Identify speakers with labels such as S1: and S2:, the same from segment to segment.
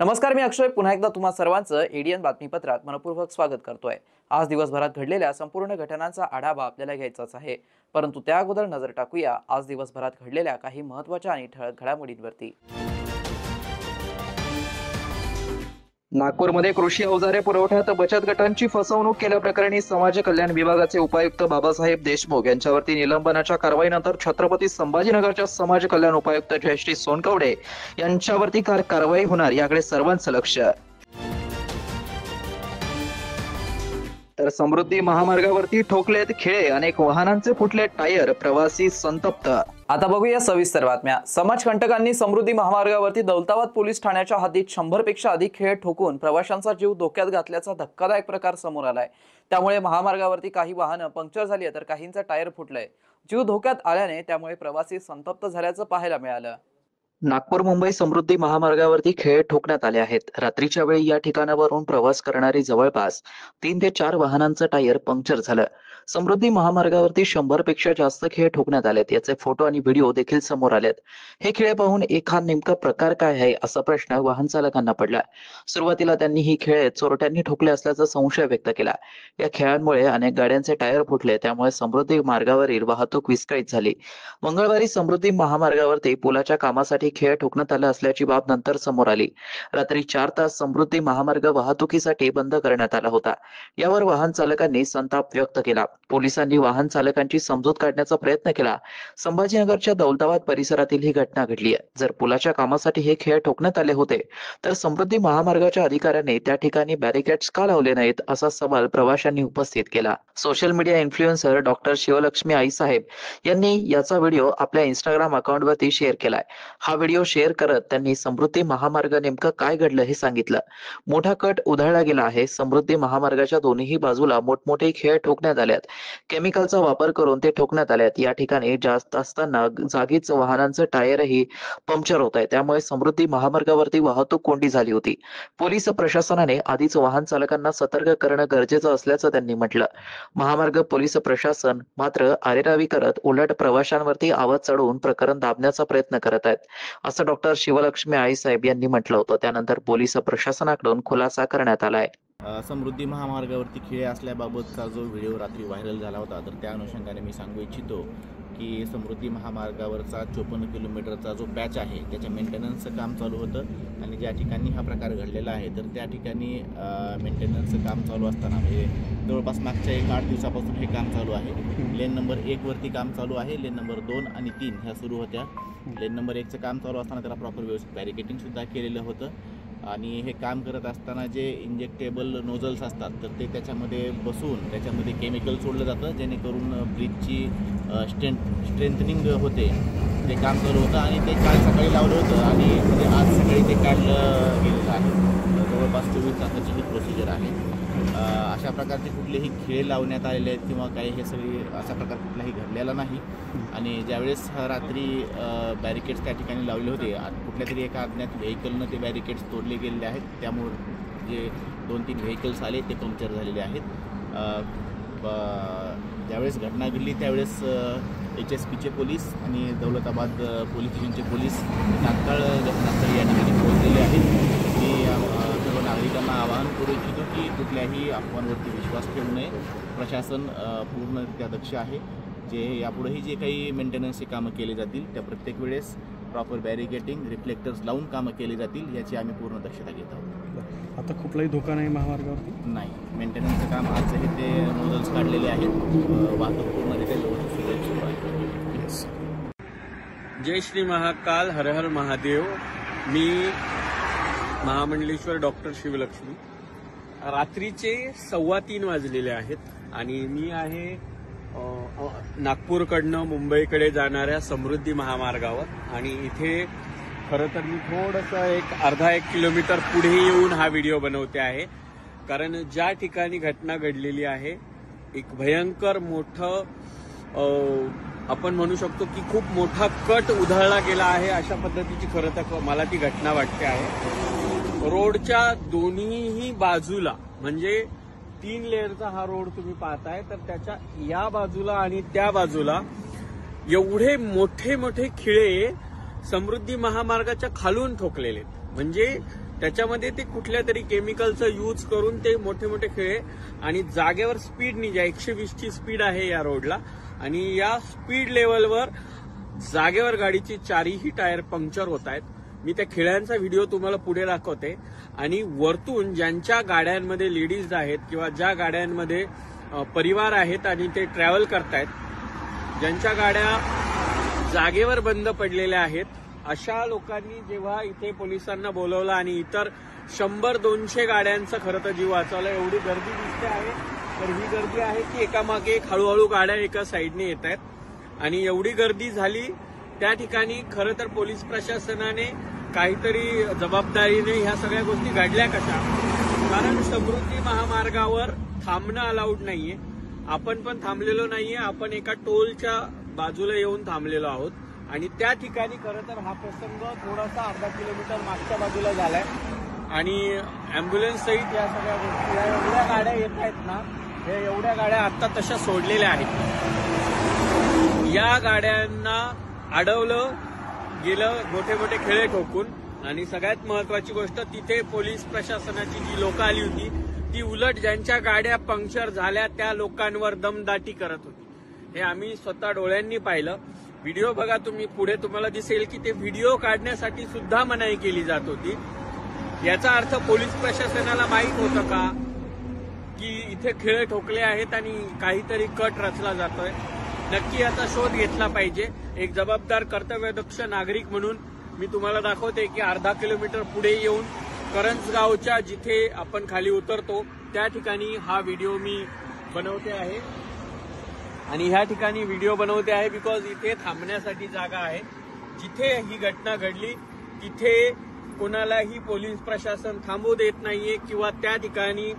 S1: नमस्कार, मी अक्षय पुन्हा एकदा तुम्हा सर्वांचं एडीएन बातमीपत्रात मनपूर्वक स्वागत करतोय। आज दिवसभरात घडलेल्या संपूर्ण घटनांचा आढावा आपल्याला घ्यायचाच आहे, परंतु त्या अगोदर नजर टाकूया आज दिवसभरात घडलेल्या काही महत्त्वाच्या आणि ठळक घडामोडींवरती। नागपूरमध्ये कृषी अवजारे पुरवठ्यात बचत गटांची फसवणूक केल्याप्रकरणी समाज कल्याण विभागाचे उपायुक्त बाबासाहेब देशमुख यांच्यावरती निलंबनाच्या कारवाईनंतर छत्रपती संभाजीनगरच्या समाज कल्याण उपायुक्त जयश्री सोनकवडे यांच्यावरती कारवाई होणार याकडे सर्वांचं लक्ष। तर समृद्धी महामार्गावरती ठोकलेत खिळे, अनेक वाहनांचे फुटले टायर, प्रवासी संतप्त। आता बघूया सविस्तर बातम्या। समाजकंटकांनी समृद्धी महामार्गावरती दौलताबाद पोलीस ठाण्याच्या हद्दीत 100 पेक्षा अधिक खिळे ठोकून प्रवाशांचा जीव धोक्यात घातल्याचा धक्कादायक प्रकार समोर आलाय। त्यामुळे महामार्गावरती काही वाहनं पंक्चर झाली तर काहींचा टायर फुटलाय। जीव धोक्यात आल्याने त्यामुळे प्रवासी संतप्त झाल्याचं पाहायला मिळालं। नागपूर मुंबई समृद्धी महामार्गावरती खिळे ठोकण्यात आले आहेत। रात्रीच्या वेळी या ठिकाणावरून प्रवास करणारी जवळपास 3 ते 4 वाहनांचं टायर पंक्चर झालं। समृद्धी महामार्गावरती 100 पेक्षा जास्त खिळे ठोकण्यात आलेत। याचे फोटो आणि व्हिडिओ देखील समोर आलेत। हे खिळे पाहून हा नेमका प्रकार काय आहे असा प्रश्न वाहन चालकांना पडला। सुरुवातीला त्यांनी ही खिळे चोरट्यांनी ठोकले असल्याचा संशय व्यक्त केला। या खिळ्यांमुळे अनेक गाड्यांचे टायर फुटले, त्यामुळे समृद्धी मार्गावरील वाहतूक विस्कळीत झाली। मंगळवारी समृद्धी महामार्गावरती पुलाच्या कामासाठी खिळे ठोकण्यात आला असल्याची बाब नंतर समोर आली। रात्री 4 तास समृद्धी महामार्ग वाहतुकीसाठी बंद करण्यात आला होता। यावर वाहन चालकांनी संताप व्यक्त केला। पोलिसांनी वाहन चालकांची समजूत काढण्याचा प्रयत्न केला। संभाजीनगरच्या दौलताबाद परिसरातील ही घटना घडली आहे। जर पुलाच्या कामासाठी हे खिळे ठोकण्यात आले होते तर समृद्धी महामार्गाच्या अधिकाऱ्यांनी त्या ठिकाणी बॅरिकेड्स का लावले नाहीत असा सवाल प्रवाशांनी उपस्थित केला। Social media influencer doctor Shivlakshmi आईसाहेब यांनी याचा व्हिडिओ आपल्या इंस्टाग्राम अकाउंटवरती शेअर केलाय। हा व्हिडिओ शेअर करत त्यांनी समृद्धी महामार्ग नेमकं काय घडलं हे सांगितलं। मोठा कट उधळला गेला आहे। समृद्धी महामार्गाच्या दोन्ही बाजूला मोठमोठे खिळे ठोकण्यात आलेत। केमिकलचा वापर करून ते ठोकण्यात आलेत। या ठिकाणी जास्त असताना जागीच वाहनांचं टायरही पंक्चर होत आहे, त्यामुळे समृद्धी महामार्गावरती वाहतूक कोंडी झाली होती। पोलीस प्रशासनाने आधीच वाहन चालकांना सतर्क करणं गरजेचं असल्याचं त्यांनी म्हटलं। महामार्ग पोलीस प्रशासन मात्र आरेरावी करत उलट प्रवाशांवरती आवाज चढवून प्रकरण दाबण्याचा प्रयत्न करत आहेत, असं डॉक्टर शिवलक्ष्मी आईसाहेब यांनी म्हटलं होतं। त्यानंतर पोलीस प्रशासनाकडून खुलासा करण्यात आलाय।
S2: समृद्धी महामार्गावरती खिळे असल्याबाबतचा जो व्हिडिओ रात्री व्हायरल झाला होता, तर त्या अनुषंगाने मी सांगू इच्छितो की समृद्धी महामार्गावरचा 54 किलोमीटरचा जो पॅच आहे त्याच्या मेंटेनन्सचं काम चालू होतं आणि ज्या ठिकाणी हा प्रकार घडलेला आहे तर त्या ठिकाणी मेंटेनन्सचं काम चालू असताना म्हणजे जवळपास मागच्या 8 दिवसापासून हे काम चालू आहे। लेन नंबर 1 वरती काम चालू आहे। लेन नंबर 2 आणि 3 ह्या सुरू होत्या। लेन नंबर 1चं काम चालू असताना त्याला प्रॉपर व्यवस्थित बॅरिकेटिंगसुद्धा केलेलं होतं आणि हे काम करत असताना जे इंजेक्टेबल नोझल्स असतात तर ते त्याच्यामध्ये बसून त्याच्यामध्ये केमिकल सोडलं जातं, जेणेकरून ब्रिजची स्ट्रेंथनिंग होते। ते काम चालू होतं आणि ते काल सकाळी लावलं होतं आणि म्हणजे आज सकाळी ते काढलं गेलेलं आहे। जवळपास 24 तासाची ही प्रोसिजर आहे। अशा प्रकारचे कुठलेही खिळे लावण्यात आलेले आहेत किंवा काही हे सगळी अशा प्रकार कुठलाही घडलेला नाही। आणि ज्यावेळेस रात्री बॅरिकेड्स त्या ठिकाणी लावले होते, कुठल्या तरी एका अज्ञात व्हेकलनं ते बॅरिकेड्स तोडले गेलेले आहेत, त्यामुळे जे 2-3 व्हेकल्स आले ते पंक्चर झालेले आहेत। ज्यावेळेस घटना घडली त्यावेळेस HSPचे पोलीस आणि दौलताबाद पोलीस स्टेशनचे पोलीस तात्काळ घटनास्थळी या ठिकाणी पोहोचलेले आहेत। मी सर्व नागरिकांना आवाहन करू इच्छितो की कुठल्याही अफवांवरती विश्वास ठेवू नये। प्रशासन पूर्णरित्या दक्ष आहे। जे यापुढेही जे काही मेंटेनन्सची कामं केली जातील त्या प्रत्येक वेळेस प्रॉपर बॅरिकेटिंग रिफ्लेक्टर्स लावून कामं केली जातील याची आम्ही पूर्ण दक्षता घेत आहोत।
S3: आता कुठलाही धोका नाही महामार्गावरती?
S2: नाही, मेंटेनन्सचं काम आजही ते नोझल्स काढलेले आहेत। वाहतूक पूर्णरित्या व्यवस्थित सुरू आहे।
S4: जय श्री महाकाल, हर हर महादेव। मी महामंडलेश्वर डॉक्टर शिवलक्ष्मी। रात्रीचे 3:15 वाजलेले आहेत आणि मी आहे नागपूरकडनं मुंबईकडे जाणाऱ्या समृद्धी महामार्गावर आणि इथे खरं तर मी थोडंसं एक अर्धा 1 किलोमीटर पुढे येऊन हा व्हिडिओ बनवते आहे, कारण ज्या ठिकाणी घटना घडलेली आहे एक भयंकर मोठं आपण म्हणू शकतो की खूप मोठा कट उधळला गेला आहे, अशा पद्धतीची खरं तर मला ती घटना वाटते आहे. रोडच्या दोन्हीही बाजूला म्हणजे 3 लेअरचा हा रोड तुम्ही पाहताय, तर त्याच्या या बाजूला आणि त्या बाजूला एवढे मोठे मोठे खिळे समृद्धी महामार्गाच्या खालून ठोकलेले, म्हणजे त्याच्यामध्ये ते कुठल्या तरी केमिकलचा यूज करून ते मोठे मोठे खिळे, आणि जागेवर स्पीडनी ज्या 120ची स्पीड आहे या रोडला, आणि या स्पीड लेवलवर जागेवर गाडीची 4ही टायर पंक्चर होत आहेत. मी त्या खिळ्यांचा व्हिडिओ तुम्हाला पुढे दाखवते. आणि वरतून ज्यांच्या गाड्यांमध्ये लेडीज आहेत किंवा ज्या गाड्यांमध्ये परिवार आहेत आणि ते ट्रॅव्हल करतायत, ज्यांच्या गाड्या जागेवर बंद पडलेल्या आहेत, अशा लोकांनी जेव्हा इथे पोलिसांना बोलवलं आणि इतर 100-200 गाड्यांचा खरं तर जीव वाचवला. एवढी गर्दी दिसते आहे, तर ही गर्दी आहे की एकामागे एक हळूहळू गाड्या एका साईडने येत आहेत, आणि एवढी गर्दी झाली त्या ठिकाणी खरं तर पोलीस प्रशासनाने काहीतरी जबाबदारीने ह्या सगळ्या गोष्टी घडल्या कशा, कारण समृद्धी महामार्गावर थांबणं अलाउड नाहीये. आपण पण थांबलेलो नाहीये, आपण एका टोलच्या बाजूला येऊन थांबलेलो आहोत, आणि त्या ठिकाणी खरं तर हा प्रसंग थोडासा अर्धा किलोमीटर मागच्या बाजूला झालाय, आणि अँब्युलन्स सहित या सगळ्या गोष्टी, या एवढ्या गाड्या येत आहेत ना, या एवढ्या गाड्या आता तशा सोडलेल्या आहेत. या गाड्यांना अडवलं गेलं मोठे मोठे खिळे ठोकून, आणि सगळ्यात महत्वाची गोष्ट, तिथे पोलीस प्रशासनाची जी लोक आली होती ती उलट ज्यांच्या गाड्या पंक्चर झाल्या त्या लोकांवर दमदाटी करत होती. हे आम्ही स्वतः डोळ्यांनी पाहिलं. व्हिडिओ बघा तुम्ही, पुढे तुम्हाला दिसेल की ते व्हिडिओ काढण्यासाठी सुद्धा मनाई केली जात होती. याचा अर्थ पोलीस प्रशासनाला माहीत होतं का की इथे खिळे ठोकले आहेत आणि काहीतरी कट रचला जातोय? नक्की याचा शोध घेतला पाहिजे. एक जबाबदार कर्तव्यदक्ष नागरिक म्हणून मी तुम्हाला दाखवते की अर्धा किलोमीटर पुढे येऊन करंजगावच्या जिथे आपण खाली उतरतो त्या ठिकाणी हा व्हिडिओ मी बनवते आहे. आणि ह्या ठिकाणी व्हिडिओ बनवते आहे बिकॉज इथे थांबण्यासाठी जागा आहे. जिथे ही घटना घडली तिथे कोणालाही पोलीस प्रशासन थांबवू देत नाहीये, किंवा त्या ठिकाणी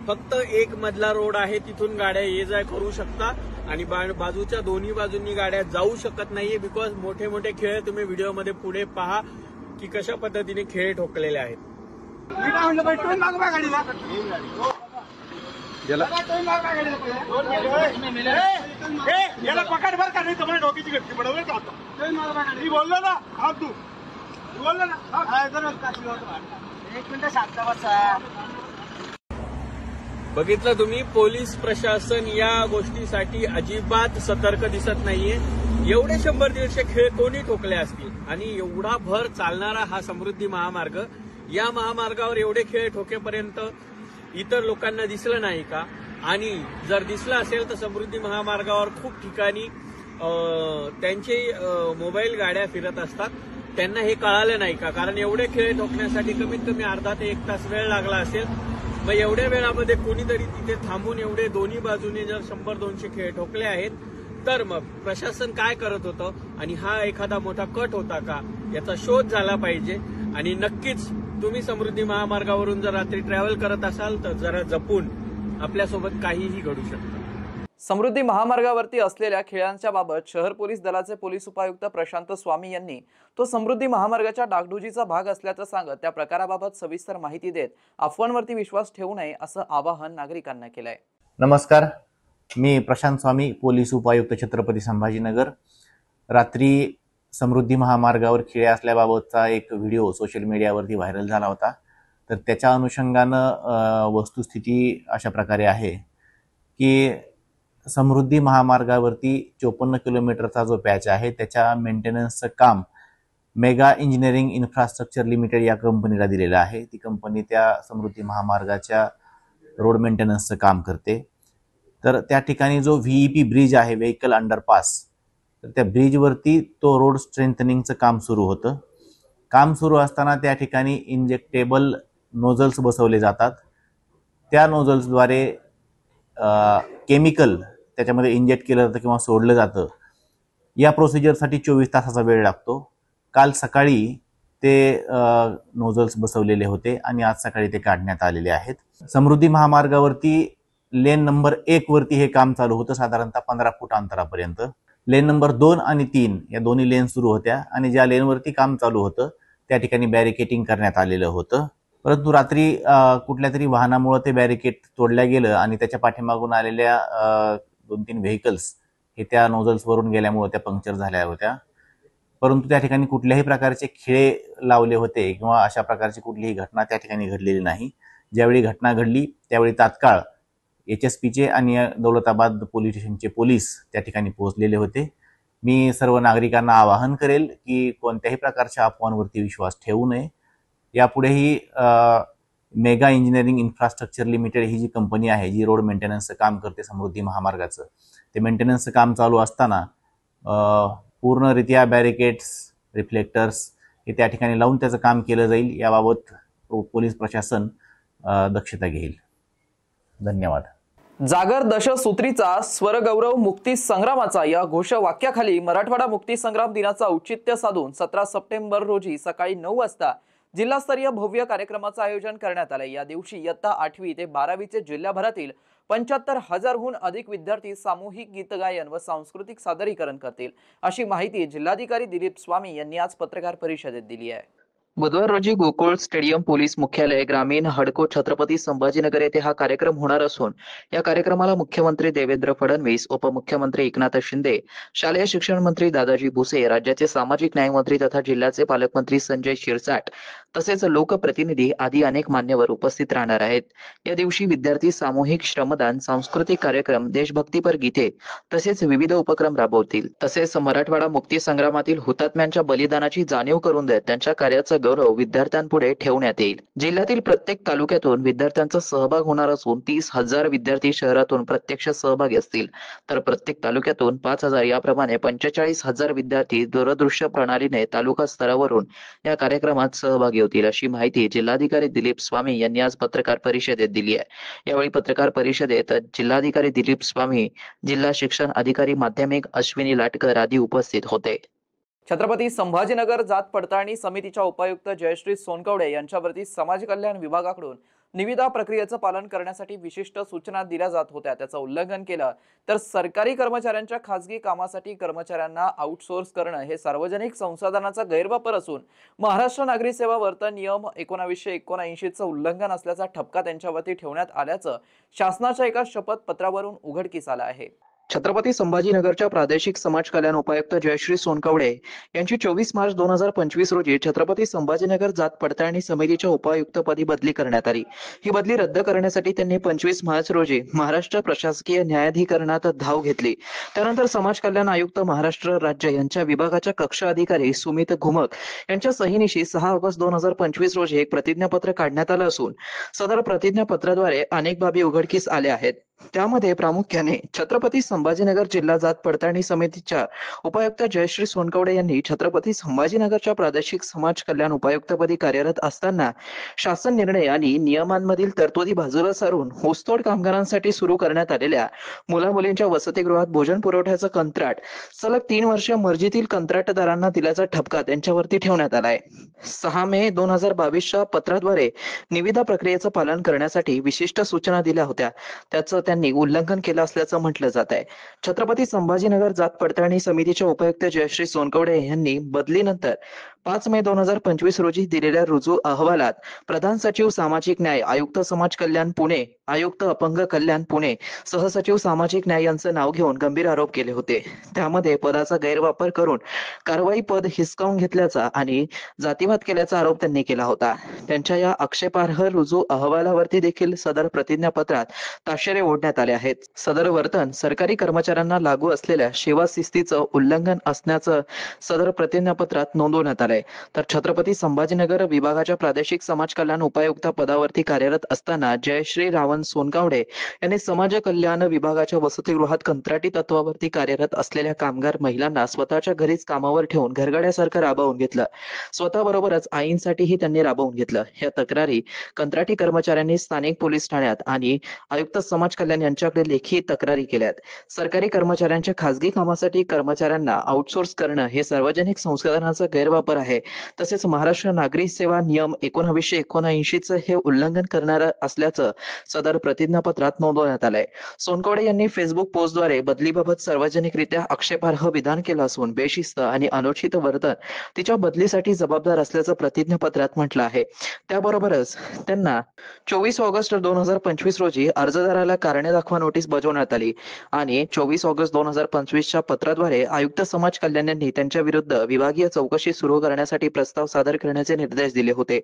S4: फक्त एक मधला रोड आहे, तिथून गाड्या ये जा करू शकतात, आणि बाजूच्या दोन्ही बाजूंनी गाड्या जाऊ शकत नाहीये बिकॉज मोठे मोठे खेळ तुम्ही व्हिडिओमध्ये पुढे पहा की कशा पद्धतीने खेळ ठोकलेले आहेत.
S5: पकड बर का, नाही तुम्हाला डोक्याची घटकी पडवलं का आता मी बोललो ना. हा तू बोललो ना, एक मिनिट शांत बसा.
S4: बघितलं तुम्ही, पोलीस प्रशासन या गोष्टीसाठी अजिबात सतर्क दिसत नाहीये. एवढे 100-150 खेळ कोणी ठोकले असतील, आणि एवढा भर चालणारा हा समृद्धी महामार्ग, या महामार्गावर एवढे खेळ ठोकेपर्यंत इतर लोकांना दिसलं नाही का? आणि जर दिसलं असेल तर समृद्धी महामार्गावर खूप ठिकाणी त्यांचे मोबाईल गाड्या फिरत असतात, त्यांना हे कळालं नाही का? कारण एवढे खेळ ठोकण्यासाठी कमीत कमी अर्धा ते 1 तास वेळ लागला असेल. मग एवढ्या वेळामध्ये कोणीतरी तिथे थांबून एवढे दोन्ही बाजूने जर 100-200 खेळ ठोकले आहेत, तर मग प्रशासन काय करत होतं, आणि हा एखादा मोठा कट होता का, याचा शोध झाला पाहिजे. आणि नक्कीच तुम्ही समृद्धी महामार्गावरून जर रात्री ट्रॅव्हल करत असाल तर जरा जपून, आपल्यासोबत काहीही घडू शकतं.
S1: समृद्धी महामार्गावरती असलेल्या खिळ्यांच्या बाबत शहर पोलीस दलाचे पोलीस उपायुक्त प्रशांत स्वामी यांनी तो समृद्धी महामार्गाच्या डागडुजीचा भाग असल्याचं सांगत त्या प्रकाराबाबत सविस्तर माहिती देत अफवांवरती विश्वास ठेवू नये असं आवाहन नागरिकांना केलंय.
S2: नमस्कार, मी प्रशांत स्वामी, पोलीस उपायुक्त छत्रपती संभाजीनगर. रात्री समृद्धी महामार्गावर खिळे असल्याबाबतचा एक व्हिडिओ सोशल मीडियावरती व्हायरल झाला होता. तर त्याच्या अनुषंगानं वस्तुस्थिती अशा प्रकारे आहे की समृद्धी महामार्गावरती 54 किलोमीटरचा जो पॅच आहे त्याच्या मेंटेनन्सचं काम मेगा इंजिनिअरिंग इन्फ्रास्ट्रक्चर लिमिटेड या कंपनीला दिलेलं आहे. ती कंपनी त्या समृद्धी महामार्गाच्या रोड मेंटेनन्सचं काम करते. तर त्या ठिकाणी जो व्हीईपी ब्रिज आहे, व्हेकल अंडरपास, तर त्या ब्रिजवरती तो रोड स्ट्रेंथनिंगचं काम सुरू होतं. काम सुरू असताना त्या ठिकाणी इंजेक्टेबल नोझल्स बसवले जातात. त्या नोझल्सद्वारे केमिकल त्याच्यामध्ये इंजेक्ट केलं जातं किंवा सोडलं जातं. या प्रोसिजरसाठी 24 तासाचा वेळ लागतो. काल सकाळी ते नोझल्स बसवलेले होते आणि आज सकाळी ते काढण्यात आलेले आहेत. समृद्धी महामार्गावरती लेन नंबर 1 वरती हे काम चालू होतं, साधारणतः 15 फूट अंतरापर्यंत. लेन नंबर 2 आणि 3 या दोन्ही लेन सुरू होत्या आणि ज्या लेनवरती काम चालू होतं त्या ठिकाणी बॅरिकेटिंग करण्यात आलेलं होतं. परंतु रात्री कुठल्या तरी वाहनामुळे ते बॅरिकेड तोडल्या गेलं आणि त्याच्या पाठीमागून आलेल्या 2-3 व्हेकल्स हे त्या नोझल्सवरून गेल्यामुळे त्या पंक्चर झाल्या होत्या. परंतु त्या ठिकाणी कुठल्याही प्रकारचे खिळे लावले होते किंवा अशा प्रकारची कुठलीही घटना त्या ठिकाणी घडलेली नाही. ज्यावेळी घटना घडली त्यावेळी तात्काळ HSPचे आणि दौलताबाद पोलीस स्टेशनचे पोलीस त्या ठिकाणी पोहोचलेले होते. मी सर्व नागरिकांना आवाहन करेल की कोणत्याही प्रकारच्या अफवांवरती विश्वास ठेवू नये. यापुढेही मेगा इंजिनिअरिंग इन्फ्रास्ट्रक्चर लिमिटेड ही जी कंपनी आहे जी रोड मेंटेनन्सचं काम करते समृद्धी महामार्गाचं, ते मेंटेनन्सचं काम चालू असताना पूर्णरित्या बॅरिकेड्स, रिफ्लेक्टर्स हे त्या ठिकाणी लावून त्याचं काम केलं जाईल. याबाबत पोलीस प्रशासन दक्षता घेईल. धन्यवाद.
S1: जागर दशसूत्रीचा स्वरगौरव मुक्ती संग्रामाचा या घोषवाक्याखाली मराठवाडा मुक्ती संग्राम दिनाचा औचित्य साधून 17 सप्टेंबर रोजी सकाळी 9 वाजता जिल्हास्तरीय भव्य कार्यक्रमाचं आयोजन करण्यात आले. या दिवशी इयत्ता 8वी ते 12वीचे जिल्हाभरातील 75,000हून अधिक विद्यार्थी सामूहिक गीतगायन व सांस्कृतिक सादरीकरण करतील, अशी माहिती जिल्हाधिकारी दिलीप स्वामी यांनी आज पत्रकार परिषदेत दिली आहे. बुधवार रोजी गोकुळ स्टेडियम पोलीस मुख्यालय ग्रामीण हडको छत्रपती संभाजीनगर येथे हा कार्यक्रम होणार असून या कार्यक्रमाला मुख्यमंत्री देवेंद्र फडणवीस, उपमुख्यमंत्री एकनाथ शिंदे, शालेय शिक्षण मंत्री दादाजी भुसे, राज्याचे सामाजिक न्याय मंत्री तथा जिल्ह्याचे पालकमंत्री संजय शिरसाट तसेच लोकप्रतिनिधी आदी अनेक मान्यवर उपस्थित राहणार आहेत. या दिवशी विद्यार्थी सामूहिक श्रमदान, सांस्कृतिक कार्यक्रम, देशभक्तीपर गीते तसेच विविध उपक्रम राबवतील. तसेच मराठवाडा मुक्ती संग्रामातील हुतात्म्यांच्या बलिदानाची जाणीव करून देत त्यांच्या कार्याचा गौरव विद्यार्थ्यांपुढे ठेवण्यात येईल. जिल्ह्यातील प्रत्येक तालुक्यातून विद्यार्थ्यांचा सहभाग होणार असून 30,000 विद्यार्थी शहरातून प्रत्यक्ष सहभागी असतील, तर प्रत्येक तालुक्यातून 5,000 याप्रमाणे 45,000 विद्यार्थी दूरदृश्य प्रणालीने तालुका स्तरावरून या कार्यक्रमात सहभागी होतील, अशी माहिती जिल्हाधिकारी दिलीप स्वामी यांनी आज पत्रकार परिषदेत दिली आहे. यावेळी पत्रकार परिषदेत जिल्हाधिकारी दिलीप स्वामी, जिल्हा शिक्षण अधिकारी माध्यमिक अश्विनी लाटकर आदी उपस्थित होते. छत्रपती संभाजीनगर जात पडताळणी समितीच्या उपायुक्त जयश्री सोनकवडे यांच्यावरती समाज कल्याण विभागाकडून निविदा प्रक्रियेचं पालन करण्यासाठी विशिष्ट सूचना दिल्या जात होत्या. त्याचं उल्लंघन केलं तर सरकारी कर्मचाऱ्यांच्या खासगी कामासाठी कर्मचाऱ्यांना आउटसोर्स करणं हे सार्वजनिक संसाधनाचा गैरवापर असून महाराष्ट्र नागरी सेवा वर्तन नियम 1979चं उल्लंघन असल्याचा ठपका त्यांच्यावरती ठेवण्यात आल्याचं शासनाच्या एका शपथ पत्रावरून उघडकीस आलं आहे. छत्रपती संभाजीनगरच्या प्रादेशिक समाज कल्याण उपायुक्त जयश्री सोनकवडे यांची 24 मार्च 2025 रोजी छत्रपती संभाजीनगर जात पडताळणी समितीच्या उपायुक्तपदी बदली करण्यात आली. ही बदली रद्द करण्यासाठी त्यांनी 25 मार्च रोजी महाराष्ट्र प्रशासकीय न्यायाधिकरणात धाव घेतली. त्यानंतर समाज कल्याण आयुक्त महाराष्ट्र राज्य यांच्या विभागाच्या कक्ष अधिकारी सुमित घुमक यांच्या सहीनिशी 6 ऑगस्ट 2025 रोजी एक प्रतिज्ञापत्र काढण्यात आलं असून सदर प्रतिज्ञापत्राद्वारे अनेक बाबी उघडकीस आल्या आहेत. त्यामध्ये प्रामुख्याने छत्रपती संभाजीनगर जिल्हा जात पडताळणी समितीच्या उपायुक्त जयश्री सोनकवडे यांनी छत्रपती संभाजीनगरच्या प्रादेशिक समाज कल्याण उपायुक्तपदी कार्यरत असताना शासन निर्णय आणि नियमांमधील तरतुदी बाजूला सारून ऊसतोड कामगारांसाठी सुरू करण्यात आलेल्या मुला-मुलींच्या वसतिगृहात भोजन पुरवठ्याचं कंत्राट सलग 3 वर्ष मर्जीतील कंत्राटदारांना दिल्याचा ठपका त्यांच्यावरती ठेवण्यात आलाय. 6 मे 2022च्या पत्राद्वारे निविदा प्रक्रियेचं पालन करण्यासाठी विशिष्ट सूचना दिल्या होत्या. त्याचं त्यांनी उल्लंघन केलं असल्याचं म्हटलं जात आहे. छत्रपती संभाजीनगर जात पडताळणी समितीच्या उपायुक्त जयश्री सोनकवडे यांनी बदलीनंतर 5 मे 2025 रोजी दिलेल्या रुजू अहवालात प्रधान सचिव सामाजिक न्याय, आयुक्त समाज कल्याण पुणे, आयुक्त अपंग कल्याण पुणे, सहसचिव सामाजिक न्याय यांचं नाव घेऊन गंभीर आरोप केले होते. त्यामध्ये पदाचा गैरवापर करून कारवाई पद हिसकावून घेतल्याचा आणि जातीवाद केल्याचा आरोप त्यांनी केला होता. त्यांच्या या आक्षेपार्ह रुजू अहवालावरती देखील सदर प्रतिज्ञापत्रात ताशेरे ओढण्यात आले आहेत. सदर वर्तन सरकारी कर्मचाऱ्यांना लागू असलेल्या सेवा शिस्तीचं उल्लंघन असण्याचं सदर प्रतिज्ञापत्रात नोंदवण्यात आलंय. तर छत्रपती संभाजीनगर विभागाच्या प्रादेशिक समाज कल्याण उपायुक्त पदावरती कार्यरत असताना जयश्री रावण सोनकावडे यांनी समाज कल्याण विभागाच्या वसतिगृहात कंत्राटी तत्वावरती कार्यरत असलेल्या कामगार महिलांना स्वतःच्या घरीच कामावर ठेवून घरगड्यासारखं राबवून घेतलं. स्वतःबरोबरच आईंसाठीही त्यांनी राबवून घेतलं. या तक्रारी कंत्राटी कर्मचाऱ्यांनी स्थानिक पोलीस ठाण्यात आणि आयुक्त समाज कल्याण यांच्याकडे लेखी तक्रारी केल्यात. सरकारी कर्मचाऱ्यांच्या खासगी कामासाठी कर्मचाऱ्यांना आउटसोर्स करणं हे सार्वजनिक संसाधनाचा गैरवापर आहे. तसेच महाराष्ट्र नागरी सेवा नियम 1979 हे उल्लंघन करणारं असल्याचं सदर प्रतिज्ञापत्रात नोंदवण्यात आलंय. सोनकवडे यांनी फेसबुक पोस्टद्वारे बदलीबाबत सार्वजनिकरित्या आक्षेपार्ह विधान केलं असून बेशिस्त आणि अनुचित वर्तन तिच्या बदलीसाठी जबाबदार असल्याचं प्रतिज्ञापत्रात म्हटलं आहे. त्याबरोबरच त्यांना 24 ऑगस्ट 2025 रोजी अर्जदाराला कारणे दाखवा नोटीस बजावण्यात आली आणि 24 ऑगस्ट 2025च्या पत्राद्वारे आयुक्त समाज कल्याण यांनी त्यांच्या विरुद्ध विभागीय चौकशी सुरू करण्यासाठी प्रस्ताव सादर करण्याचे निर्देश दिले होते.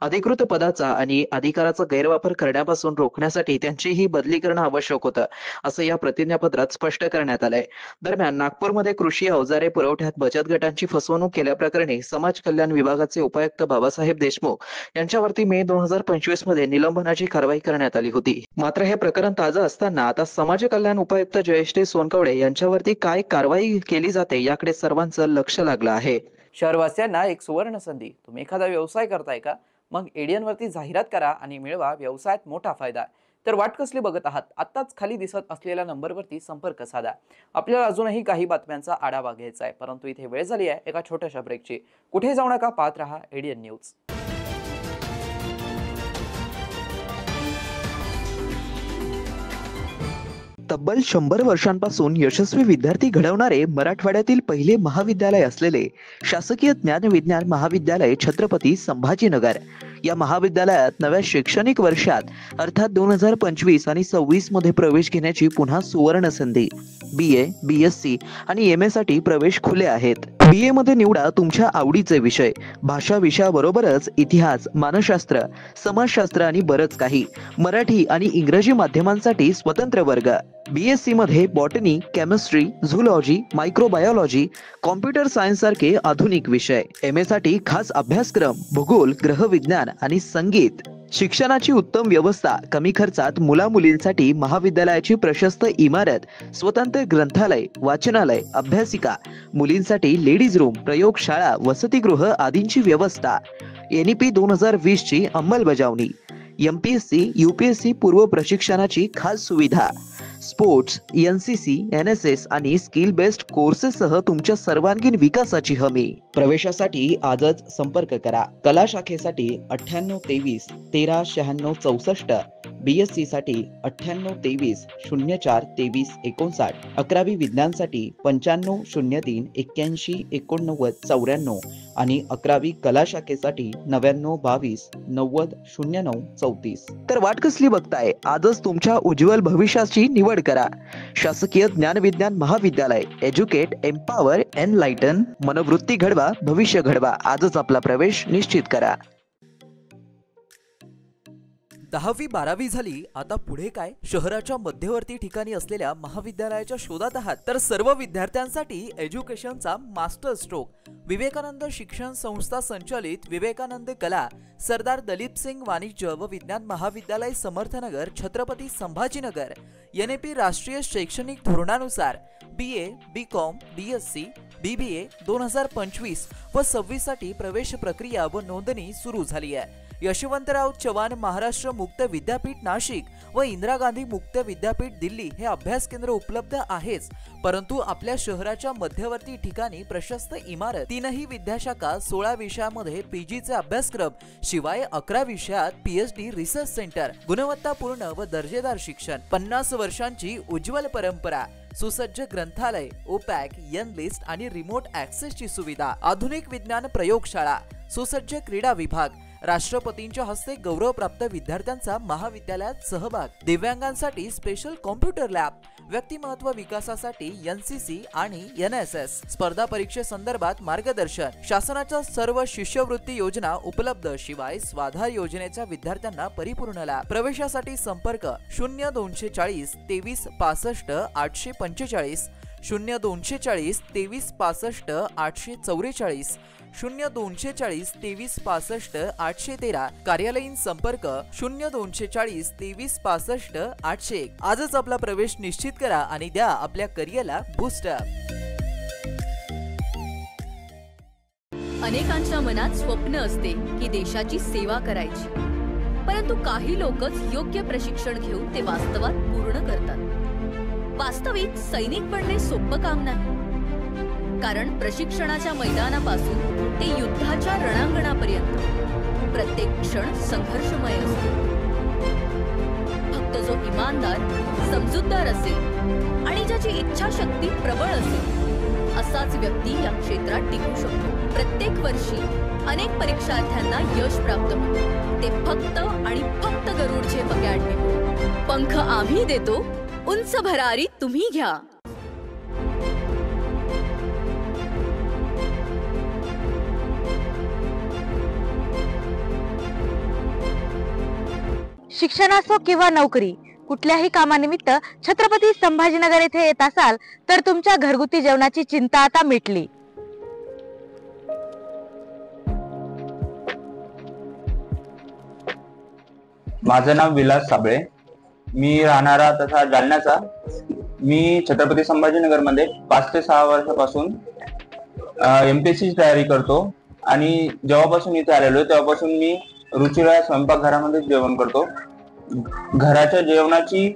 S1: अधिकृत पदाचा आणि अधिकाराचा गैरवापर करण्यापासून रोखण्यासाठी त्यांची ही बदली करणं आवश्यक होतं, असं या प्रतिज्ञापत्रात स्पष्ट करण्यात आलंय. दरम्यान नागपूरमध्ये कृषी अवजारे पुरवठ्यात बचत गटांची फसवणूक केल्याप्रकरणी समाज कल्याण विभागाचे उपायुक्त बाबासाहेब देशमुख यांच्यावरती मे 2025 मध्ये निलंबनाची कारवाई करण्यात आली होती. मात्र हे प्रकरण ताजं असताना आता समाज कल्याण उपायुक्त जयश्री सोनकवडे यांच्यावरती काय कारवाई केली जाते याकडे सर्वांचं लक्ष लागलं आहे.
S6: शहरवासियांना एक सुवर्ण संधी. तुम्ही एखादा व्यवसाय करताय का? मग एडियन वरती जाहिरात करा आणि मिळवा व्यवसायात मोठा फायदा. तर वाट कसली बघत आहात? आत्ताच खाली दिसत असलेल्या नंबरवरती संपर्क साधा. आपल्याला अजूनही काही बातम्यांचा आढावा घ्यायचा आहे, परंतु इथे वेळ झाली आहे एका छोट्याशा ब्रेकची. कुठे जाऊ नका, पाहत रहा एडियन न्यूज.
S1: तब्बल 100 वर्षांपासून यशस्वी विद्यार्थी घडवणारे मराठवाड्यातील पहिले महाविद्यालय असलेले शासकीय ज्ञानविज्ञान महाविद्यालय छत्रपती संभाजीनगर या महाविद्यालयात नव्या शैक्षणिक वर्षात अर्थात 2025 आणि 26 मध्ये प्रवेश घेण्याची पुन्हा सुवर्ण संधी. BA, BSc आणि MA साठी प्रवेश खुले आहेत. BA मध्ये निवडा तुमच्या आवडीचे विषय. भाषा विषयाबरोबरच इतिहास, मानसशास्त्र, समाजशास्त्र आणि बरंच काही. मराठी आणि इंग्रजी माध्यमांसाठी स्वतंत्र वर्ग. BSc मध्ये botany, chemistry, zoology, microbiology, computer science सारखे आधुनिक विषय. MA साठी खास अभ्यासक्रम, भूगोल, ग्रहविज्ञान आणि संगीत. शिक्षणाची उत्तम व्यवस्था, कमी खर्चात मुलामुलींसाठी महाविद्यालयाची प्रशस्त इमारत, स्वतंत्र ग्रंथालय, वाचनालय, अभ्यासिका, मुलींसाठी लेडीज रूम, प्रयोगशाळा, वसतिगृह आदींची व्यवस्था. NEP 2020 ची अंमलबजावणी. MPSC, UPSC पूर्व प्रशिक्षणाची खास सुविधा. स्पोर्ट्स, NCC, NSS आणि स्किल बेस्ड कोर्सेससह तुमच्या सर्वांगीण विकासाची हमी. प्रवेशासाठी आजच संपर्क करा. कला शाखेसाठी 9823 139664, BSc साठी 9823 04 23 59, 11वी विज्ञानसाठी 9503 81 89 94 आणि 11वी कला शाखेसाठी 9922 90 09 34. तर वाट कसली बघताय? आजच तुमच्या उज्ज्वल भविष्याची निवड करा. शासकीय ज्ञानविज्ञान महाविद्यालय. Educate, empower, enlighten. मनोवृत्ती घडवा, भविष्य घडवा. आजच आपला प्रवेश निश्चित करा.
S6: 10वी 12वी झाली, आता पुढे काय? शहराच्या मध्यवर्ती ठिकाणी असलेल्या महाविद्यालयाच्या शोधात आहात तर सर्व विद्यार्थ्यांसाठी एज्युकेशनचा मास्टर स्ट्रोक. विवेकानंद शिक्षण संस्था संचालित विवेकानंद कला सरदार दलीप सिंग वाणिज्य व विज्ञान महाविद्यालय समर्थनगर छत्रपती संभाजीनगर. NEP राष्ट्रीय शैक्षणिक धोरणानुसार BA, BCom, BSc, BBA 2025 व 26 साठी प्रवेश प्रक्रिया व नोंदणी सुरू झाली आहे. यशवंतराव चव्हाण महाराष्ट्र मुक्त विद्यापीठ नाशिक व इंदिरा गांधी मुक्त विद्यापीठ दिल्ली हे अभ्यास केंद्र उपलब्ध आहेच, परंतु आपल्या शहराच्या मध्यवर्ती ठिकाणी प्रशस्त इमारत, 3ही विद्याशाखा, 16 विषयामध्ये PGचे अभ्यासक्रम, शिवाय 11 विषयात PhD रिसर्च सेंटर, गुणवत्तापूर्ण व दर्जेदार शिक्षण, 50 वर्षांची उज्ज्वल परंपरा, सुसज्ज ग्रंथालय, OPAC, N-लिस्ट आणि रिमोट ऍक्सेसची सुविधा, आधुनिक विज्ञान प्रयोगशाळा, सुसज्ज क्रीडा विभाग, राष्ट्रपतींच्या हस्ते गौरवप्राप्त विद्यार्थ्यांचा महाविद्यालयात सहभाग, दिव्यांगांसाठी स्पेशल कॉम्प्युटर लॅब, व्यक्तिमत्व विकासासाठी NCC आणि NSS, स्पर्धा परीक्षेसंदर्भात मार्गदर्शन, शासनाच्या सर्व शिष्यवृत्ती योजना उपलब्ध, शिवाय स्वाधार योजनेच्या विद्यार्थ्यांना परिपूर्ण लाभ. प्रवेशासाठी संपर्क 0240 23 65 845, 0240 23 65 844, 0240 23 65 813. कार्यालयीन संपर्क 0240 23 65 801. आजच आपला प्रवेश निश्चित करा आणि द्या आपल्या करिअरला बूस्टअप.
S7: अनेकांच्या मनात स्वप्न असते की देशाची सेवा करायची, परंतु काही लोकच योग्य प्रशिक्षण घेऊन ते वास्तवात पूर्ण करतात. वास्तविक सैनिक बनणे सोपं काम नाही. कारण प्रशिक्षणाच्या मैदानापासून ते युद्धाच्या रणांगणापर्यंत प्रत्येक क्षण संघर्षमय असतो. फक्त जो इमानदार, समजूतदार असेल आणि ज्याची इच्छाशक्ती प्रबळ असेल असाच व्यक्ती या क्षेत्रात टिकू शकतो. प्रत्येक वर्षी अनेक परीक्षार्थ्यांना यश प्राप्त होते, ते फक्त आणि फक्त गरुड झेप अकॅडमी. पंख आम्ही देतो, उंच भरारी तुम्ही घ्या.
S8: शिक्षण असो किंवा नोकरी, कुठल्याही कामानिमित्त छत्रपती संभाजीनगर येथे येत असाल तर तुमच्या घरगुती जेवणाची चिंता आता मिटली.
S9: माझं नाव विलास साबळे, मी राहणारा तथा जालन्याचा. मी छत्रपती संभाजीनगरमध्ये 5 ते 6 वर्षापासून MPSC ची तयारी करतो आणि जेव्हापासून इथे आलेलो तेव्हापासून मी रुचिरा स्वयंपाकघरामध्ये जेवण करतो. घराच्या जेवणाची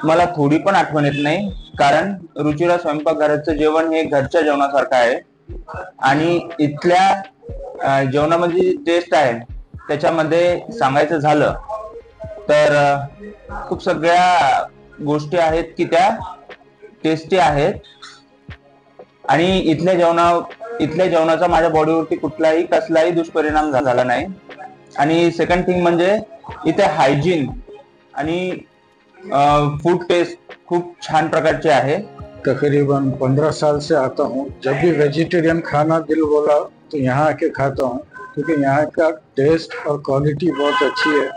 S9: मला थोडी पण आठवण येत नाही, कारण रुचिरा स्वयंपाकघराचं जेवण हे घरच्या जेवणासारखं आहे आणि इथल्या जेवणामध्ये टेस्ट आहे त्याच्यामध्ये सांगायचं झालं तर खूप सगळ्या गोष्टी आहेत की त्या टेस्टी आहेत आणि इथल्या जेवणाचा माझ्या बॉडीवरती कसलाही दुष्परिणाम झाला नाही. आणि सेकंड थिंग म्हणजे इथे हायजीन आणि फूड टेस्ट खूप छान प्रकारचे आहे.
S10: तकरीबन 15 साल से आता हूँ. जब भी वेजिटेरियन खाना दिल बोला तो यहाँ आके खाता हूँ, क्योंकि यहाँ का टेस्ट और क्वालिटी बहुत अच्छी है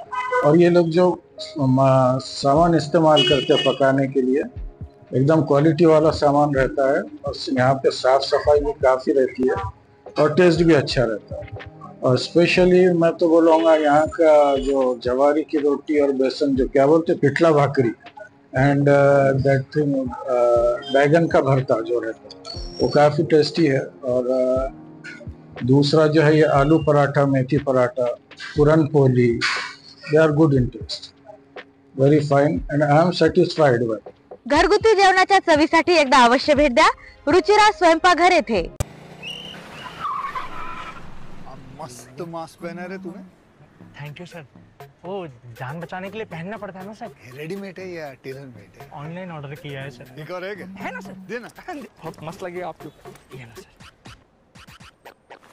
S10: और ये लोग जो सामान इस्तेमाल करते हैं पकाने के लिए एकदम क्वालिटी वाला सामान रहता है और यहाँ पे साफ सफाई भी काफ़ी रहती है और टेस्ट भी अच्छा रहता है. और स्पेशली मैं तो बोलूँगा यहाँ का जो जवारी की रोटी और बेसन जो क्या बोलते पिठला भाकरी एंड दैट थिंग बैगन का भरता जो रहता है वो काफ़ी टेस्टी है. और दूसरा जो है ये आलू पराठा, मेथी paratha, puran poli, they are good in taste, very fine and I am satisfied by.
S8: घरगुती जेवणाच्या चवीसाठी एकदा अवश्य भेट द्या रुचिरा स्वयंपाकघर येथे.
S5: मस्त मास्क पहना रे तूने.
S3: Thank you sir. वो जान बचाने के लिए पहनना पड़ता है ना सर.
S5: रेडीमेड है या टेलर मेड है?
S3: ऑनलाइन ऑर्डर किया है सर.
S5: एक और है क्या?
S3: है ना सर.
S5: देना.
S3: बहुत मस्त लगे आपको. ये ना सर.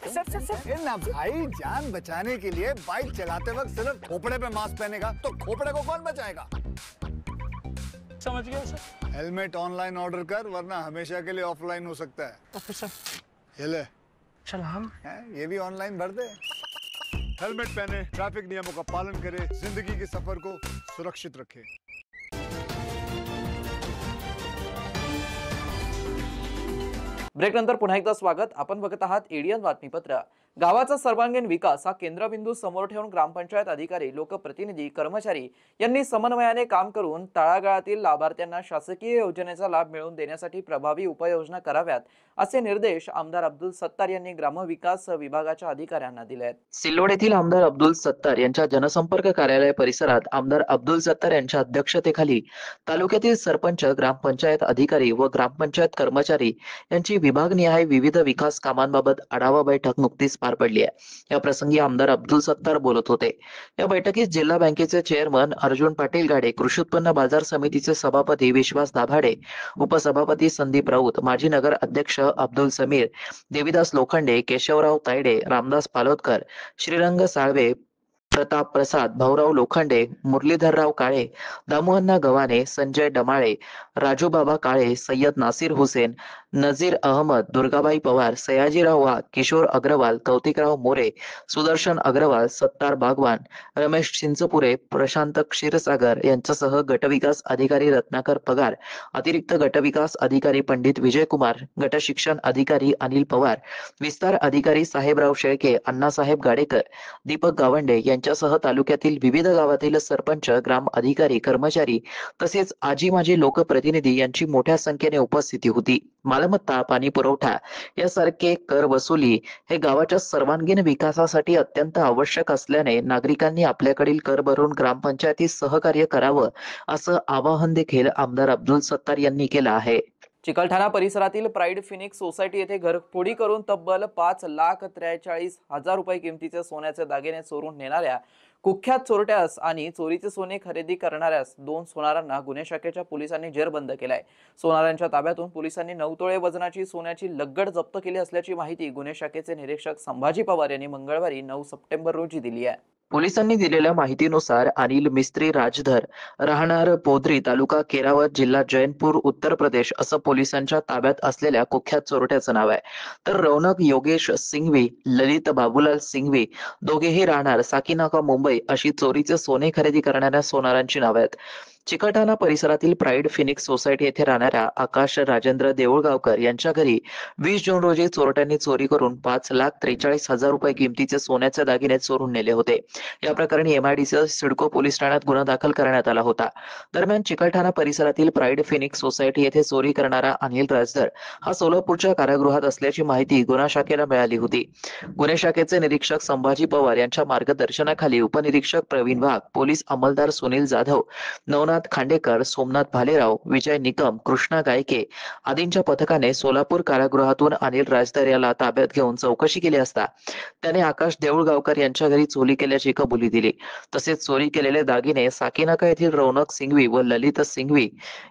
S5: सर ना भाई, जान बचाने के लिए बाइक चलाते वक्त सिर्फ खोपड़े पे मास्क पहनेगा तो खोपड़े को कौन बचाएगा?
S3: समझ गया सर.
S5: हेलमेट ऑनलाइन ऑर्डर कर, वरना हमेशा के लिए ऑफलाइन हो सकता है.
S3: Okay sir.
S5: ये ले.
S3: सलाम.
S5: ये भी ऑनलाइन भर दे. हेलमेट पहने, ट्रैफिक नियमों का पालन करे, जिंदगी के सफर को सुरक्षित रखे.
S1: ब्रेक नंतर पुन्हा एकदा स्वागत. आपण बघत आहात एडियन बातमीपत्र. गावाचा सर्वांगीण विकास हा केंद्रबिंदू समोर ठेवून ग्रामपंचायत अधिकारी, लोकप्रतिनिधी, कर्मचारी यांनी समन्वयाने काम करून तळागाळातील लाभार्थ्यांना शासकीय योजनेचा लाभ मिळवून देण्यासाठी प्रभावी उपाययोजना कराव्यात असे निर्देश आमदार अब्दुल सत्तार यांनी ग्रामविकास विभागाच्या अधिकाऱ्यांना दिले आहेत. सिल्लोड येथील आमदार अब्दुल सत्तार यांच्या जनसंपर्क कार्यालय परिसरात आमदार अब्दुल सत्तार यांच्या अध्यक्षतेखाली तालुक्यातील सरपंच, ग्रामपंचायत अधिकारी व ग्रामपंचायत कर्मचारी यांची विभागनिहाय विविध विकास कामांबाबत आढावा बैठक नुकतीच पार पडली आहे. या प्रसंगी आमदार अब्दुल सत्तार बोलत होते. या बैठकीत जिल्हा बँकेचे चेअरमन अर्जुन पाटील गाडे, कृषी उत्पन्न बाजार समितीचे सभापती विश्वास दाभाडे, उपसभापती संदीप राऊत, माजी नगर अध्यक्ष अब्दुल समीर, देविदास लोखंडे, केशवराव तायडे, रामदास पालोदकर, श्रीरंग साळवे, प्रताप प्रसाद, भाऊराव लोखंडे, मुरलीधरराव काळे, दामुअण्णा गव्हाणे, संजय डमाळे, राजूबाबा काळे, सय्यद नासिर हुसेन, नजीर अहमद, दुर्गाबाई पवार, सयाजीराव वाघ, किशोर अग्रवाल, कौतिकराव मोरे, सुदर्शन अग्रवाल, सत्तार बागवान, रमेश चिंचपुरे, प्रशांत क्षीरसागर यांच्यासह गटविकास अधिकारी रत्नाकर पगार, अतिरिक्त गटविकास अधिकारी पंडित विजयकुमार, गटशिक्षण अधिकारी अनिल पवार, विस्तार अधिकारी साहेबराव शेळके, अण्णासाहेब गाडेकर, दीपक गावंडे यांच्यासह तालुक्यातील विविध गावातील सरपंच, ग्राम अधिकारी, कर्मचारी तसेच आजी माजी लोकप्रतिनिधी यांची मोठ्या संख्येने उपस्थिती होती. मालमत्ता, पाणी पुरवठा यासारखे कर वसुली हे गावाच्या सर्वांगीण विकासासाठी अत्यंत आवश्यक असल्याने नागरिकांनी आपल्याकडील कर भरून ग्रामपंचायतीस सहकार्य करावं असं आवाहन देखील आमदार अब्दुल सत्तार यांनी केलं आहे. चिकलठाणा परिसरातील प्राईड फिनिक्स सोसायटी येथे घरफोडी करून तब्बल 5,43,000 रुपये किमतीचे सोन्याचे दागिने चोरून नेणाऱ्या कुख्यात चोरट्यास आणि चोरीचे सोने खरेदी करणाऱ्यास 2 सोनारांना गुन्हे शाखेच्या पोलिसांनी जेरबंद केलाय. सोनारांच्या ताब्यातून पोलिसांनी 9 तोळे वजनाची सोन्याची लगड जप्त केली असल्याची माहिती गुन्हे शाखेचे निरीक्षक संभाजी पवार यांनी मंगळवारी 9 सप्टेंबर रोजी दिली आहे. पोलिसांनी दिलेल्या माहितीनुसार अनिल मिस्त्री राजधर राहणार पोद्री तालुका केरावत जिल्हा जैनपूर उत्तर प्रदेश असं पोलिसांच्या ताब्यात असलेल्या कुख्यात चोरट्याचं नाव आहे. तर रौनक योगेश सिंघवी, ललित बाबूलाल सिंघवी दोघेही राहणार साकीनाका मुंबई अशी चोरीचे सोने खरेदी करणाऱ्या सोनारांची नावे आहेत. चिकलठाणा परिसरातील प्राईड फिनिक्स सोसायटी येथे राहणाऱ्या आकाश राजेंद्र देऊळगावकर यांच्या घरी 20 जून रोजी चोरट्यांनी चोरी करून 5,43,000 रुपये किमतीचे सोन्याचे दागिने चोरून नेले होते. या प्रकरणी MIDC सिडको पोलीस ठाण्यात गुन्हा दाखल करण्यात आला होता. दरम्यान चिकलठाणा परिसरातील प्राईड फिनिक्स सोसायटी येथे चोरी करणारा अनिल राजधर हा सोलापूरच्या कारागृहात असल्याची माहिती गुन्हा शाखेला मिळाली होती. गुन्हे शाखेचे निरीक्षक संभाजी पवार यांच्या मार्गदर्शनाखाली उपनिरीक्षक प्रवीण वाघ, पोलीस अंमलदार सुनील जाधव, नवनाथ खांडेकर, सोमनाथ भालेराव, विजय निकम, कृष्णा गायके आदींच्या पथकाने सोलापूर कारागृहातून अनिल राजधर याला ताब्यात घेऊन चौकशी केली असता त्याने आकाश देऊळगावकर यांच्या घरी चोरी केल्याची कबुली दिली. तसेच चोरी केलेले दागिने साकीनाका येथील रौनक सिंघवी व ललित सिंघवी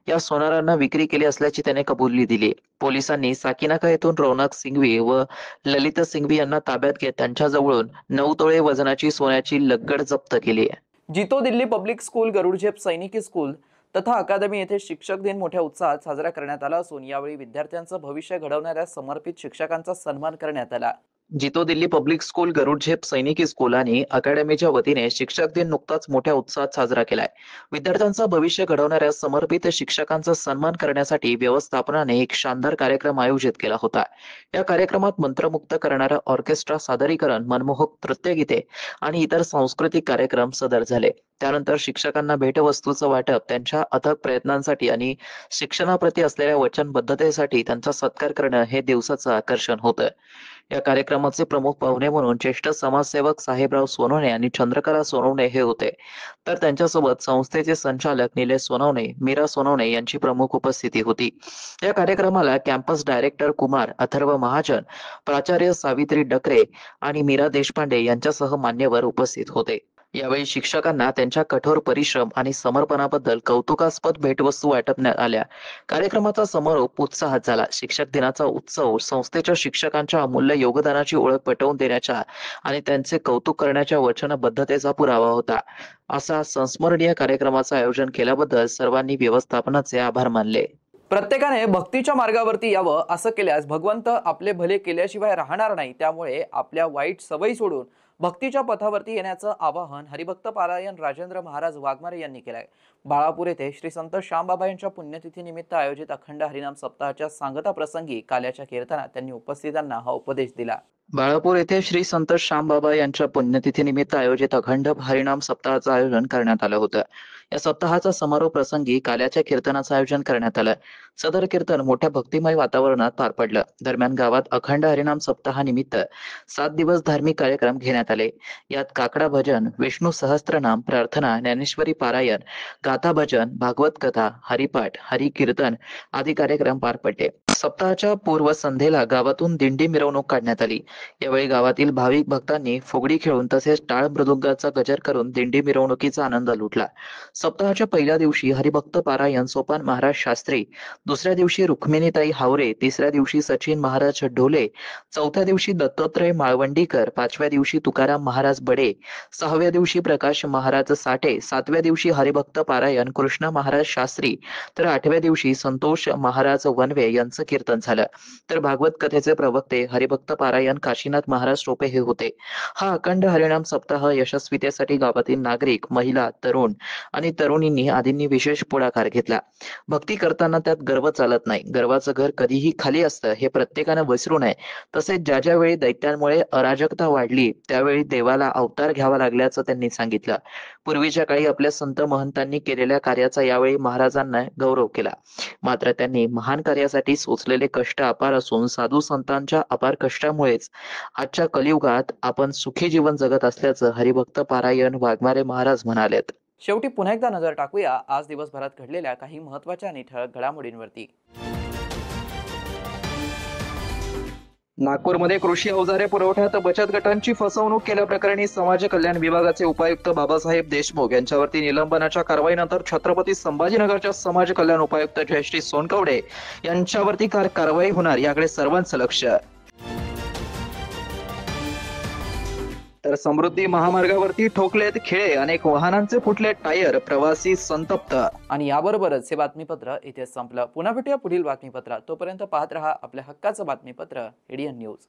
S1: या सोनारांना विक्री केली असल्याची त्याने कबुली दिली. पोलिसांनी साकीनाका येथून रौनक सिंघवी व ललित सिंघवी यांना ताब्यात घेत त्यांच्याजवळून 9 तोळे वजनाची सोन्याची लगड जप्त केली आहे. जितो दिल्ली पब्लिक स्कूल, गरुडझेप सैनिकी स्कूल तथा अकादमी येथे शिक्षक दिन मोठ्या उत्साहात साजरा करण्यात आला असून यावेळी विद्यार्थ्यांचं भविष्य घडवणाऱ्या समर्पित शिक्षकांचा सन्मान करण्यात आला. जितो दिल्ली पब्लिक स्कूल, गरुडझेप सैनिकी स्कूल आणि अकॅडमीच्या वतीने शिक्षक दिन नुकताच मोठ्या उत्साहात साजरा केलाय. विद्यार्थ्यांचं भविष्य घडवणाऱ्या समर्पित शिक्षकांचा सन्मान करण्यासाठी व्यवस्थापनाने एक शानदार कार्यक्रम आयोजित केला होता. या कार्यक्रमात मंत्रमुग्ध करणारा ऑर्केस्ट्रा सादरीकरण, मनमोहक नृत्यगीते आणि इतर सांस्कृतिक कार्यक्रम सदर झाले. त्यानंतर शिक्षकांना भेटवस्तूचं वाटप, त्यांच्या अथक प्रयत्नांसाठी आणि शिक्षणाप्रती असलेल्या वचनबद्धतेसाठी त्यांचा सत्कार करणं हे दिवसाचं आकर्षण होतं. या कार्यक्रमाचे प्रमुख पाहुणे म्हणून ज्येष्ठ समाजसेवक साहेबराव सोनवणे आणि चंद्रकला सोनवणे हे होते. तर त्यांच्यासोबत संस्थेचे संचालक निलेश सोनवणे, मीरा सोनवणे यांची प्रमुख उपस्थिती होती. या कार्यक्रमाला कॅम्पस डायरेक्टर कुमार अथर्व महाजन, प्राचार्य सावित्री डकरे आणि मीरा देशपांडे यांच्यासह मान्यवर उपस्थित होते. यावेळी शिक्षकांना त्यांच्या कठोर परिश्रम आणि समर्पणाबद्दल कौतुकास्पद भेटवस्तू वाटण्यात आल्या. कार्यक्रमाचा समारोप उत्साहात झाला. शिक्षक दिनाचा उत्सव संस्थेच्या शिक्षकांच्या अमूल्य योगदानाची ओळख पटवून देण्याच्या आणि त्यांचे कौतुक करण्याच्या वचनबद्धतेचा पुरावा होता. असा संस्मरणीय कार्यक्रमाचं आयोजन केल्याबद्दल सर्वांनी व्यवस्थापनाचे आभार मानले. प्रत्येकाने भक्तीच्या मार्गावरती यावं. असं केल्यास भगवंत आपले भले केल्याशिवाय राहणार नाही. त्यामुळे आपल्या वाईट सवयी सोडून भक्तीच्या पथावरती येण्याचं आवाहन हरिभक्त पारायण राजेंद्र महाराज वाघमारे यांनी केलंय. बाळापूर येथे श्री संत श्यामबाबा यांच्या पुण्यतिथी निमित्त आयोजित अखंड हरिनाम सप्ताहाच्या सांगता प्रसंगी काल्याच्या कीर्तनात त्यांनी उपस्थितांना हा उपदेश दिला. बाळापूर येथे श्री संत श्यामबाबा यांच्या पुण्यतिथी निमित्त आयोजित अखंड हरिनाम सप्ताहाचं आयोजन करण्यात आलं होतं. या सप्ताहाचा समारोप प्रसंगी काल्याच्या कीर्तनाचं आयोजन करण्यात आलं. सदर कीर्तन मोठ्या भक्तिमय वातावरणात पार पडलं. दरम्यान गावात अखंड हरिनाम सप्ताहानिमित्त 7 दिवस धार्मिक कार्यक्रम घेण्यात आले. यात काकडा भजन, विष्णू सहस्त्रनाम, प्रार्थना, ज्ञानेश्वरी पारायण, गाथा भजन, भागवत कथा, हरिपाठ, हरि कीर्तन आदी कार्यक्रम पार पडले. सप्ताहाच्या पूर्व संध्येला गावातून दिंडी मिरवणूक काढण्यात आली. यावेळी गावातील भाविक भक्तांनी फुगडी खेळून तसेच टाळ मृदुंगाचा गजर करून दिंडी मिरवणुकीचा आनंद लुटला. सप्ताहाच्या पहिल्या दिवशी हरिभक्त पारायण सोपान महाराज शास्त्री, दुसऱ्या दिवशी रुक्मिणीताई हावरे, तिसऱ्या दिवशी सचिन महाराज ढोले, चौथ्या दिवशी दत्तात्रय माळवंडीकर, पाचव्या दिवशी तुकाराम महाराज बडे, सहाव्या दिवशी प्रकाश महाराज साठे, सातव्या दिवशी हरिभक्त पारायण कृष्ण महाराज शास्त्री, तर 8व्या दिवशी संतोष महाराज वनवे यांचं कीर्तन झालं. तर भागवत कथेचे प्रवक्ते हरिभक्त पारायण काशीनाथ महाराज टोपे हे होते. हा अखंड हरिनाम सप्ताह यशस्वीतेसाठी गावातील नागरिक, महिला, तरुण आणि तरुणींनी आदींनी विशेष पुढाकार घेतला. भक्ती करताना त्यात गर्व चालत नाही. गर्वाचं घर कधीही खाली असतं हे प्रत्येकानं विसरू नये. तसेच ज्या ज्या वेळी दैत्यांमुळे अराजकता वाढली त्यावेळी देवाला अवतार घ्यावा लागल्याचं त्यांनी सांगितलं. पूर्वीच्या काळी आपल्या संत महंतांनी केलेल्या कार्याचा यावेळी महाराजांना गौरव केला. मात्र त्यांनी महान कार्यासाठी सोचलेले कष्ट अपार असून साधू संतांच्या अपार कष्टामुळेच आजच्या कलियुगात आपण सुखी जीवन जगत असल्याचं हरिभक्त पारायण वाघमारे महाराज म्हणालेत. शेवटी पुन्हा एकदा नजर टाकूया आज दिवसभरात घडलेल्या काही महत्त्वाच्या आणि ठळक घडामोडींवरती. नागपूरमध्ये कृषी अवजारे पुरवठ्यात बचत गटांची फसवणूक केल्याप्रकरणी समाज कल्याण विभागाचे उपायुक्त बाबासाहेब देशमुख यांच्यावरती निलंबनाच्या कारवाईनंतर छत्रपती संभाजीनगरच्या समाज कल्याण उपायुक्त जयश्री सोनकवडे यांच्यावरती कारवाई होणार याकडे सर्वांचं लक्ष. तर समृद्धी महामार्गावरती ठोकलेत खिळे, अनेक वाहनांचे फुटले टायर, प्रवासी संतप्त. आणि याबरोबरच हे बातमीपत्र इथे संपलं. पुन्हा भेटूया पुढील बातमीपत्रात. तोपर्यंत पाहत रहा आपल्या हक्काचं बातमीपत्र एडीएन न्यूज.